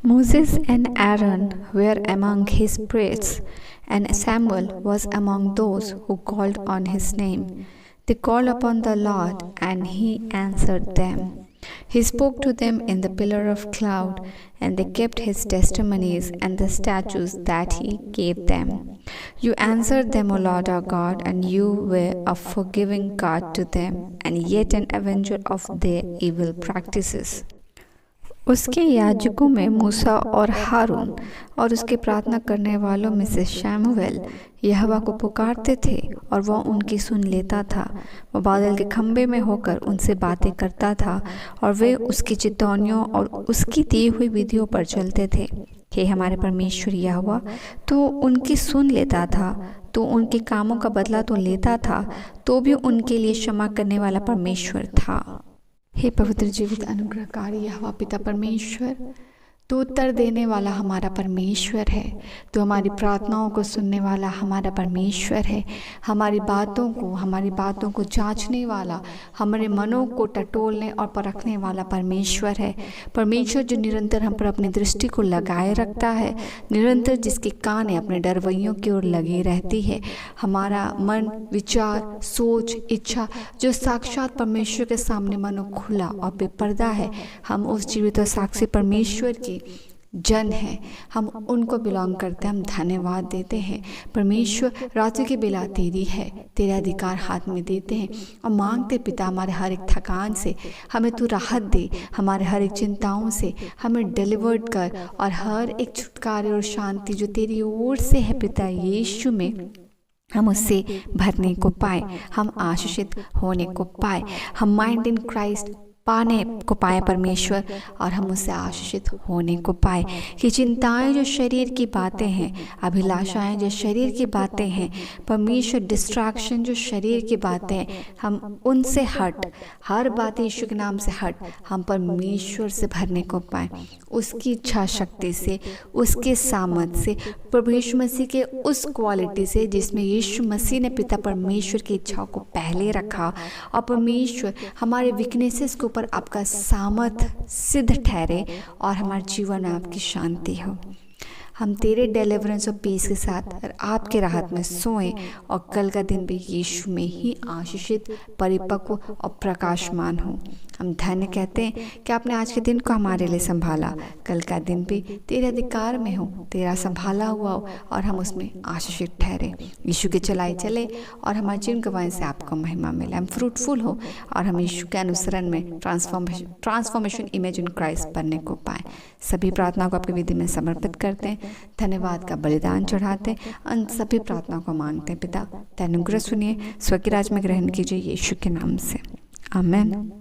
Moses and Aaron were among his priests, and Samuel was among those who called on his name. They called upon the Lord, and he answered them. He spoke to them in the pillar of cloud, and they kept his testimonies and the statutes that he gave them. You answered them, O Lord our God, and you were a forgiving God to them, and yet an avenger of their evil practices. उसके याजकों में मूसा और हारून और उसके प्रार्थना करने वालों में से शमूएल यहोवा को पुकारते थे और वह उनकी सुन लेता था। वह बादल के खंभे में होकर उनसे बातें करता था और वे उसकी चितौनियों और उसकी दी हुई विधियों पर चलते थे। हे हमारे परमेश्वर यहोवा, तो उनकी सुन लेता था, तो उनके कामों का बदला तो लेता था, तो भी उनके लिए क्षमा करने वाला परमेश्वर था। हे पवित्र जीवित अनुग्रहकारी यहोवा पिता परमेश्वर, तो उत्तर देने वाला हमारा परमेश्वर है, तो हमारी प्रार्थनाओं को सुनने वाला हमारा परमेश्वर है, हमारी बातों को जांचने वाला, हमारे मनों को टटोलने और परखने वाला परमेश्वर है। परमेश्वर जो निरंतर हम पर अपनी दृष्टि को लगाए रखता है, निरंतर जिसकी कानें अपने डरवैयों की ओर लगी रहती है। हमारा मन, विचार, सोच, इच्छा जो साक्षात परमेश्वर के सामने मनो खुला और बेपर्दा है, हम उस जीवित और साक्षी परमेश्वर की जन है, हम उनको बिलोंग करते हैं। हम धन्यवाद देते हैं परमेश्वर, रातों की बेला तेरी है, तेरा अधिकार हाथ में देते हैं और मांगते पिता हमारे हर एक थकान से हमें तू राहत दे, हमारे हर एक चिंताओं से हमें डिलीवर्ड कर और हर एक छुटकारे और शांति जो तेरी ओर से है पिता यीशु में हम उससे भरने को पाए, हम आशीषित होने को पाए, हम माइंड इन क्राइस्ट पाने को पाए परमेश्वर, और हम उससे आशीषित होने को पाए कि चिंताएं जो शरीर की बातें हैं, अभिलाषाएं जो शरीर की बातें हैं, परमेश्वर डिस्ट्रैक्शन जो शरीर की बातें हैं, हम उनसे हट, हर बात यीशु के नाम से हट, हम परमेश्वर से भरने को पाए, उसकी इच्छा शक्ति से, उसके सामर्थ्य से, प्रभु यीशु मसीह के उस क्वालिटी से जिसमें यीशु मसीह ने पिता परमेश्वर की इच्छाओं को पहले रखा, और परमेश्वर हमारे वीकनेसेस के ऊपर आपका सामर्थ सिद्ध ठहरे और हमारे जीवन में आपकी शांति हो। हम तेरे डिलीवरेंस और पीस के साथ और आपके राहत में सोएं और कल का दिन भी यीशु में ही आशीषित, परिपक्व और प्रकाशमान हो। हम धन्य कहते हैं कि आपने आज के दिन को हमारे लिए संभाला, कल का दिन भी तेरे अधिकार में हो, तेरा संभाला हुआ हो और हम उसमें आशीषित ठहरे। यीशु के चलाए चले और हमारे जीवन गवाही से आपको महिमा मिले, हम फ्रूटफुल हो और हम यीशु के अनुसरण में ट्रांसफॉर्मेशन इमेज इन क्राइस्ट बनने को पाए। सभी प्रार्थनाओं को आपकी विधि में समर्पित करते हैं, धन्यवाद का बलिदान चढ़ाते हैं, उन सभी प्रार्थनाओं को मांगते हैं पिता, तेरे अनुग्रह सुनिए, स्वर्गीय राज्य में ग्रहण कीजिए यीशु के नाम से, आमीन।